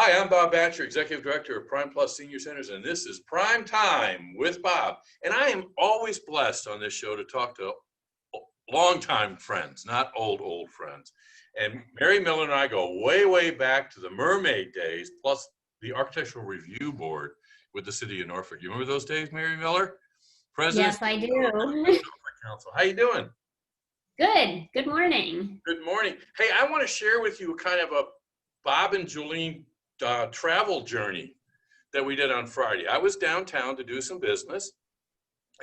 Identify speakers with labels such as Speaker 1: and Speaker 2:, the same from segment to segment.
Speaker 1: Hi, I'm Bob Batcher, Executive Director of Prime Plus Senior Centers, and this is Prime Time with Bob. And I am always blessed on this show to talk to longtime friends, not old friends. And Mary Miller and I go way, way back to the Mermaid days, plus the Architectural Review Board with the City of Norfolk. You remember those days, Mary Miller? President
Speaker 2: Yes, I do.
Speaker 1: Norfolk Council. How you doing?
Speaker 2: Good. Good morning.
Speaker 1: Good morning. Hey, I want to share with you kind of a Bob and Julene travel journey that we did on Friday. I was downtown to do some business,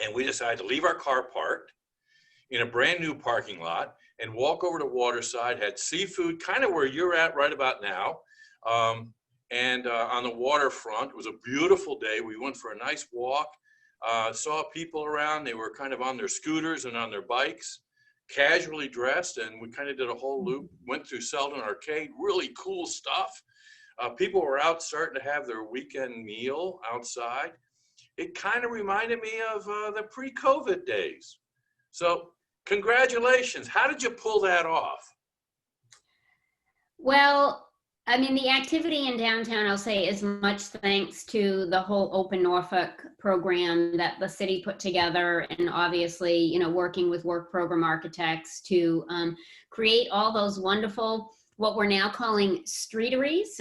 Speaker 1: and we decided to leave our car parked in a brand new parking lot and walk over to Waterside, had seafood kind of where you're at right about now, and on the waterfront. It was a beautiful day. We went for a nice walk, saw people around. They were kind of on their scooters and on their bikes, casually dressed, and we kind of did a whole loop, went through Selden Arcade, really cool stuff. People were out starting to have their weekend meal outside. It kind of reminded me of the pre-COVID days. So congratulations. How did you pull that off?
Speaker 2: Well, I mean, the activity in downtown, I'll say, is much thanks to the whole Open Norfolk program that the city put together, and obviously, you know, working with work program architects to create all those wonderful, what we're now calling streeteries.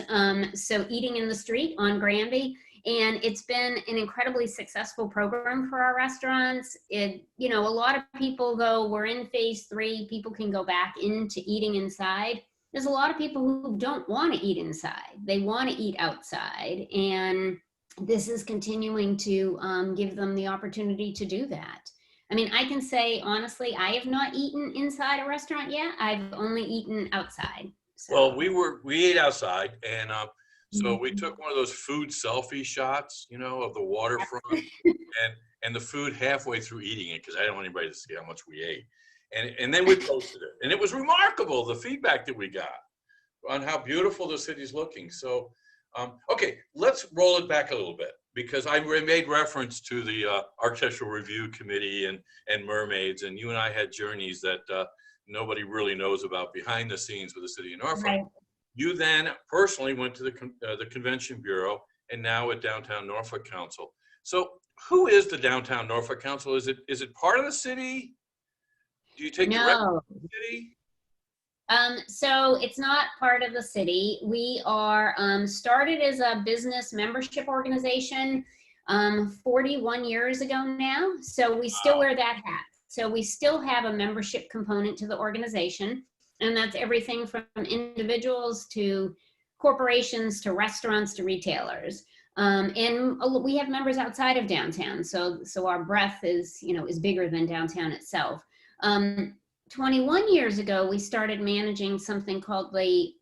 Speaker 2: So eating in the street on Granby. And it's been an incredibly successful program for our restaurants. You know, a lot of people, though, we're in phase 3, people can go back into eating inside. There's a lot of people who don't want to eat inside. They want to eat outside. And this is continuing to give them the opportunity to do that. I mean, I can say, honestly, I have not eaten inside a restaurant yet. I've only eaten outside. So.
Speaker 1: Well, we ate outside, and so we took one of those food selfie shots, you know, of the waterfront, and the food halfway through eating it, because I don't want anybody to see how much we ate. And then we posted it, and it was remarkable, the feedback that we got on how beautiful the city's looking. So, okay, let's roll it back a little bit, because I made reference to the Architectural Review Committee and mermaids, and you and I had journeys that nobody really knows about behind the scenes with the City of Norfolk. Right. You then personally went to the Convention Bureau, and now at Downtown Norfolk Council. So who is the Downtown Norfolk Council? Is it part of the city? Do you take direct from the city?
Speaker 2: So it's not part of the city. We are started as a business membership organization 41 years ago now. So we still wear that hat. So we still have a membership component to the organization, and that's everything from individuals to corporations to restaurants to retailers. And we have members outside of downtown, so our breadth is bigger than downtown itself. 21 years ago, we started managing something called the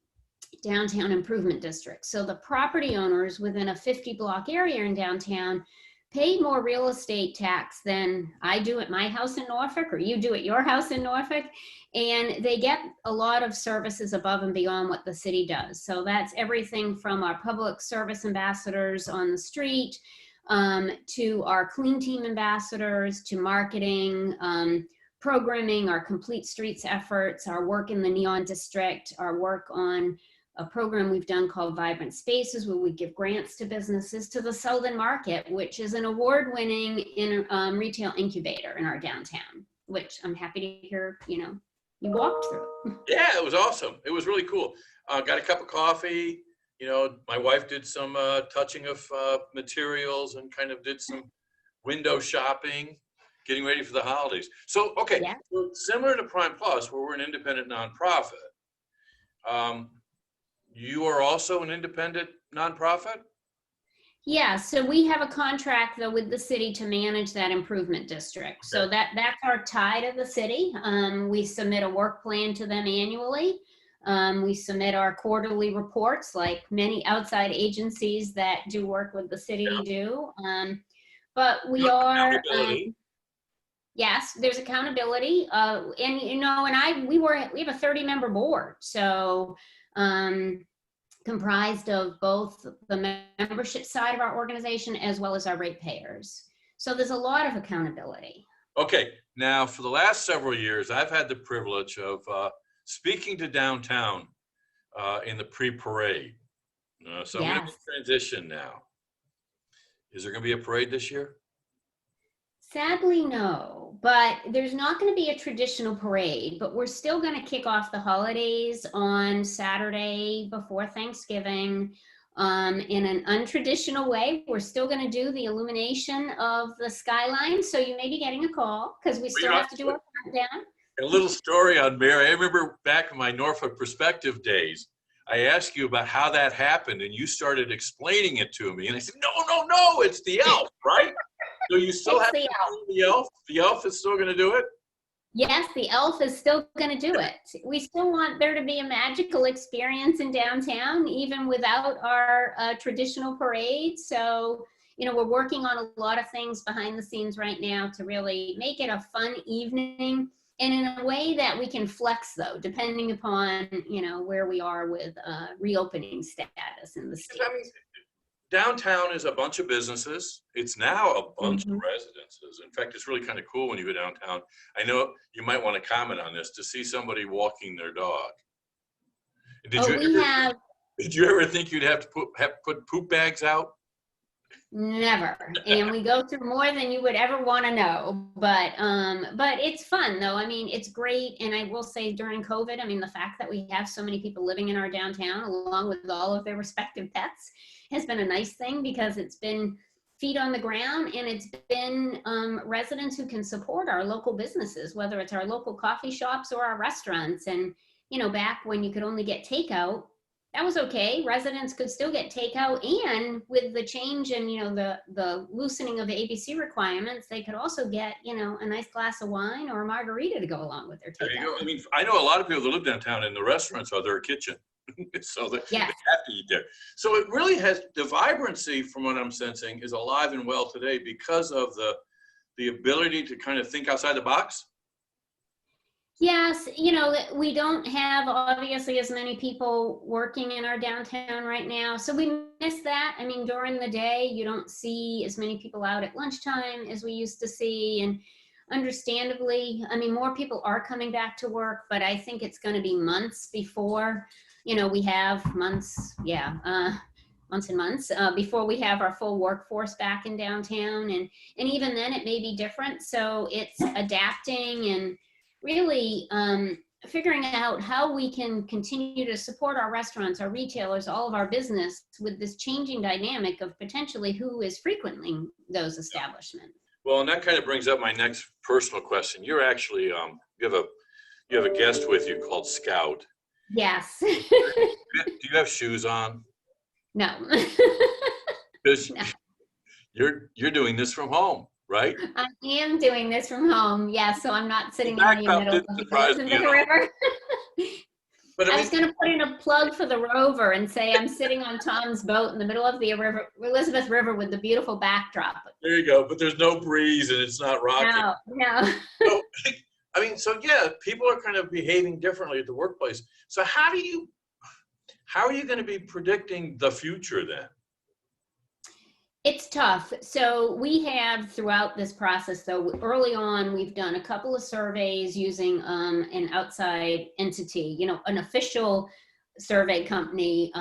Speaker 2: Downtown Improvement District. So the property owners within a 50-block area in downtown pay more real estate tax than I do at my house in Norfolk, or you do at your house in Norfolk, and they get a lot of services above and beyond what the city does. So that's everything from our public service ambassadors on the street, to our clean team ambassadors, to marketing, programming, our complete streets efforts, our work in the Neon District, our work on a program we've done called Vibrant Spaces, where we give grants to businesses, to the Selden Market, which is an award-winning retail incubator in our downtown, which I'm happy to hear, you walked through.
Speaker 1: Yeah, it was awesome. It was really cool. Got a cup of coffee. You know, my wife did some touching of materials and kind of did some window shopping, getting ready for the holidays. So, okay, yeah. So similar to Prime Plus, where we're an independent nonprofit, you are also an independent nonprofit?
Speaker 2: Yeah, so we have a contract though with the city to manage that improvement district. So that's our tie to the city. We submit a work plan to them annually. We submit our quarterly reports, like many outside agencies that do work with the city do. But we are, yes, there's accountability. And we have a 30-member board. So comprised of both the membership side of our organization as well as our ratepayers. So there's a lot of accountability.
Speaker 1: Okay, now for the last several years, I've had the privilege of speaking to downtown in the pre-parade. So I'm going to
Speaker 2: Yes.
Speaker 1: transition now. Is there going to be a parade this year?
Speaker 2: Sadly, no, but there's not going to be a traditional parade, but we're still going to kick off the holidays on Saturday before Thanksgiving in an untraditional way. We're still going to do the illumination of the skyline. So you may be getting a call because we still have to do our countdown.
Speaker 1: A little story on Mary. I remember back in my Norfolk Perspective days, I asked you about how that happened, and you started explaining it to me. And I said, no, it's the elf, right? So you still
Speaker 2: It's
Speaker 1: have
Speaker 2: the
Speaker 1: to
Speaker 2: elf.
Speaker 1: do the elf? The elf is still going to do it?
Speaker 2: Yes, the elf is still going to do it. We still want there to be a magical experience in downtown, even without our traditional parade. So, we're working on a lot of things behind the scenes right now to really make it a fun evening, and in a way that we can flex, though, depending upon, where we are with reopening status in the state.
Speaker 1: I mean, downtown is a bunch of businesses. It's now a bunch of residences. In fact, it's really kind of cool when you go downtown. I know you might want to comment on this, to see somebody walking their dog. Did you ever think you'd have to put poop bags out?
Speaker 2: Never. And we go through more than you would ever want to know, but it's fun though. I mean, it's great. And I will say during COVID, I mean, the fact that we have so many people living in our downtown along with all of their respective pets has been a nice thing, because it's been feet on the ground, and it's been residents who can support our local businesses, whether it's our local coffee shops or our restaurants. And, back when you could only get takeout, that was okay. Residents could still get takeout, and with the change in, the loosening of the ABC requirements, they could also get, a nice glass of wine or a margarita to go along with their takeout.
Speaker 1: There you go. I mean, I know a lot of people that live downtown, and the restaurants are their kitchen. So they have to eat there. So it really has, the vibrancy, from what I'm sensing, is alive and well today because of the ability to kind of think outside the box.
Speaker 2: Yes, we don't have obviously as many people working in our downtown right now. So we miss that. I mean, during the day, you don't see as many people out at lunchtime as we used to see. And understandably, I mean, more people are coming back to work, but I think it's going to be months before, we have months and months before we have our full workforce back in downtown. And even then it may be different. So it's adapting and really figuring out how we can continue to support our restaurants, our retailers, all of our business with this changing dynamic of potentially who is frequenting those establishments.
Speaker 1: Well, and that kind of brings up my next personal question. You're actually, you have a guest with you called Scout.
Speaker 2: Yes.
Speaker 1: Do you have shoes on?
Speaker 2: No.
Speaker 1: Because
Speaker 2: No.
Speaker 1: you're doing this from home, right?
Speaker 2: I am doing this from home. Yeah, so I'm not sitting in the middle of the Elizabeth River.
Speaker 1: But
Speaker 2: I was going to put in a plug for the Rover and say I'm sitting on Tom's boat in the middle of the Elizabeth River with the beautiful backdrop.
Speaker 1: There you go. But there's no breeze and it's not rocking.
Speaker 2: No.
Speaker 1: So, I mean, so yeah, people are kind of behaving differently at the workplace. So how are you going to be predicting the future then?
Speaker 2: It's tough. So we have, throughout this process, though, early on, we've done a couple of surveys using an outside entity, an official survey company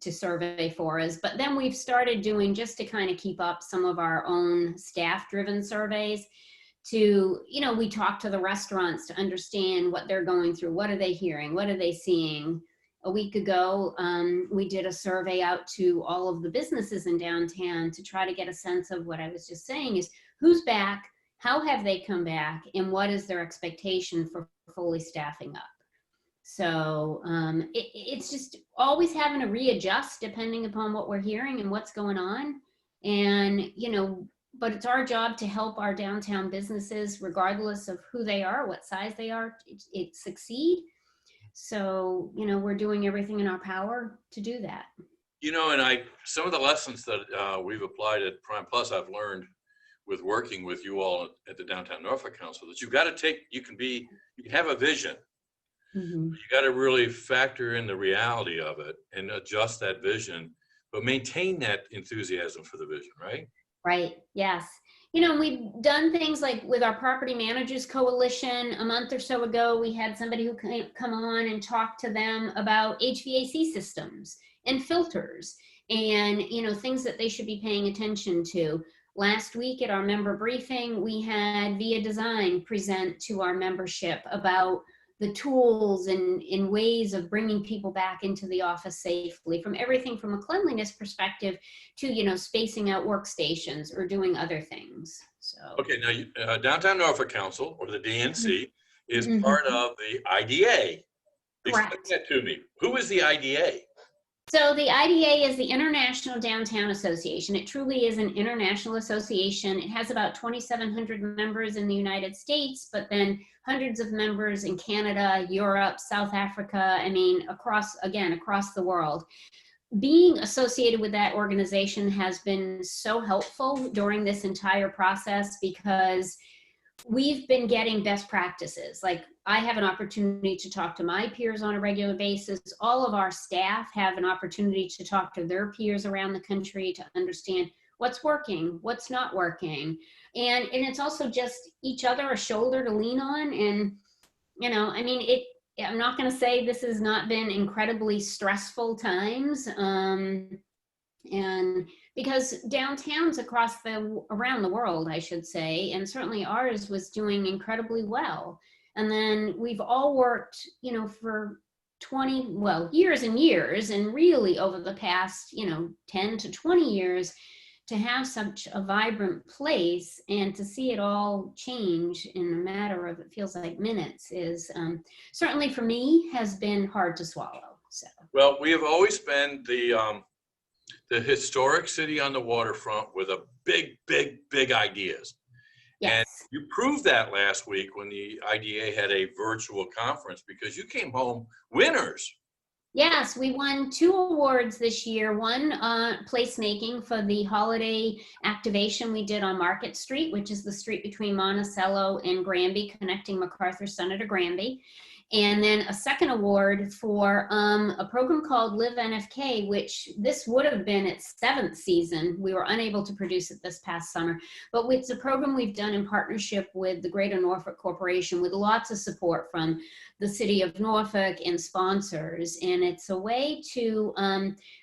Speaker 2: to survey for us. But then we've started doing, just to kind of keep up, some of our own staff-driven surveys to, we talk to the restaurants to understand what they're going through. What are they hearing? What are they seeing? A week ago, we did a survey out to all of the businesses in downtown to try to get a sense of what I was just saying is who's back, how have they come back, and what is their expectation for fully staffing up. So it's just always having to readjust depending upon what we're hearing and what's going on. And, but it's our job to help our downtown businesses, regardless of who they are, what size they are, it succeed. So, we're doing everything in our power to do that.
Speaker 1: And some of the lessons that we've applied at Prime Plus, I've learned with working with you all at the Downtown Norfolk Council, that you've got to you can have a vision. Mm-hmm. You got to really factor in the reality of it and adjust that vision, but maintain that enthusiasm for the vision, right?
Speaker 2: Right. Yes. You know, we've done things like with our Property Managers Coalition. A month or so ago, we had somebody who come on and talk to them about HVAC systems and filters and, you know, things that they should be paying attention to. Last week at our member briefing, we had Via Design present to our membership about the tools and in ways of bringing people back into the office safely, from everything from a cleanliness perspective to, you know, spacing out workstations or doing other things. So
Speaker 1: Okay, now Downtown Norfolk Council, or the DNC, is
Speaker 2: Mhm.
Speaker 1: part of the IDA. Explain
Speaker 2: Correct.
Speaker 1: that to me. Who is the IDA?
Speaker 2: So the IDA is the International Downtown Association. It truly is an international association. It has about 2,700 members in the United States, but then hundreds of members in Canada, Europe, South Africa, I mean, across the world. Being associated with that organization has been so helpful during this entire process because we've been getting best practices. Like, I have an opportunity to talk to my peers on a regular basis. All of our staff have an opportunity to talk to their peers around the country to understand what's working, what's not working. And it's also just each other a shoulder to lean on. And, you know, I mean, I'm not going to say this has not been incredibly stressful times. And because downtowns around the world, I should say, and certainly ours was doing incredibly well. And then we've all worked, you know, for years and years, and really over the past, you know, 10 to 20 years to have such a vibrant place and to see it all change in a matter of, it feels like minutes, is certainly for me has been hard to swallow. So.
Speaker 1: Well, we have always been the historic city on the waterfront with a big ideas.
Speaker 2: Yes.
Speaker 1: And you proved that last week when the IDA had a virtual conference, because you came home winners.
Speaker 2: Yes, we won 2 awards this year. One, placemaking for the holiday activation we did on Market Street, which is the street between Monticello and Granby, connecting MacArthur Center to Granby. And then a second award for a program called Live NFK, which this would have been its 7th season. We were unable to produce it this past summer, but it's a program we've done in partnership with the Greater Norfolk Corporation, with lots of support from the city of Norfolk and sponsors. And it's a way to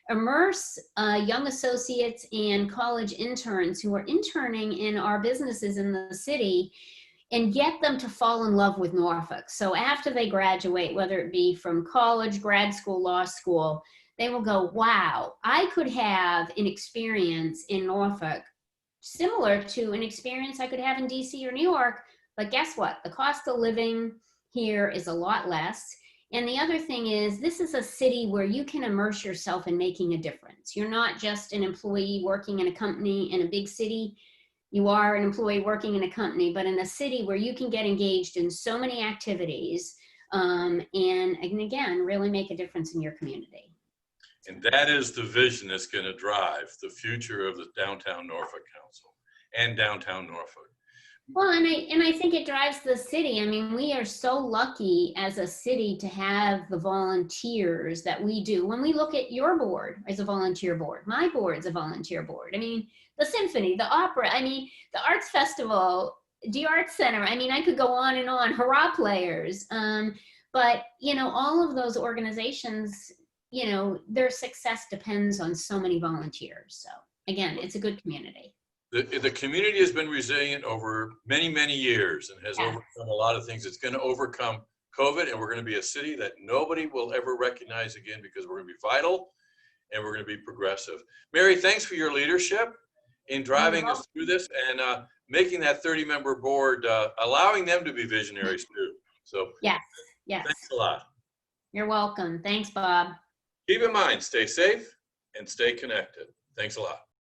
Speaker 2: immerse young associates and college interns who are interning in our businesses in the city and get them to fall in love with Norfolk. So after they graduate, whether it be from college, grad school, law school, they will go, wow, I could have an experience in Norfolk similar to an experience I could have in DC or New York, but guess what? The cost of living here is a lot less. And the other thing is, this is a city where you can immerse yourself in making a difference. You're not just an employee working in a company in a big city. You are an employee working in a company, but in a city where you can get engaged in so many activities and again, really make a difference in your community.
Speaker 1: And that is the vision that's going to drive the future of the Downtown Norfolk Council and Downtown Norfolk.
Speaker 2: Well, and I think it drives the city. I mean, we are so lucky as a city to have the volunteers that we do. When we look at your board as a volunteer board, my board's a volunteer board. I mean, the symphony, the opera, I mean, the arts festival, the arts center. I mean, I could go on and on, hurrah players. But, you know, all of those organizations, you know, their success depends on so many volunteers. So again, it's a good community.
Speaker 1: The community has been resilient over many years and has overcome a lot of things. It's going to overcome COVID, and we're going to be a city that nobody will ever recognize again, because we're going to be vital and we're going to be progressive. Mary, thanks for your leadership in driving us through this and making that 30-member board, allowing them to be visionaries too. So
Speaker 2: yes,
Speaker 1: thanks a lot.
Speaker 2: You're welcome. Thanks, Bob.
Speaker 1: Keep in mind, stay safe and stay connected. Thanks a lot.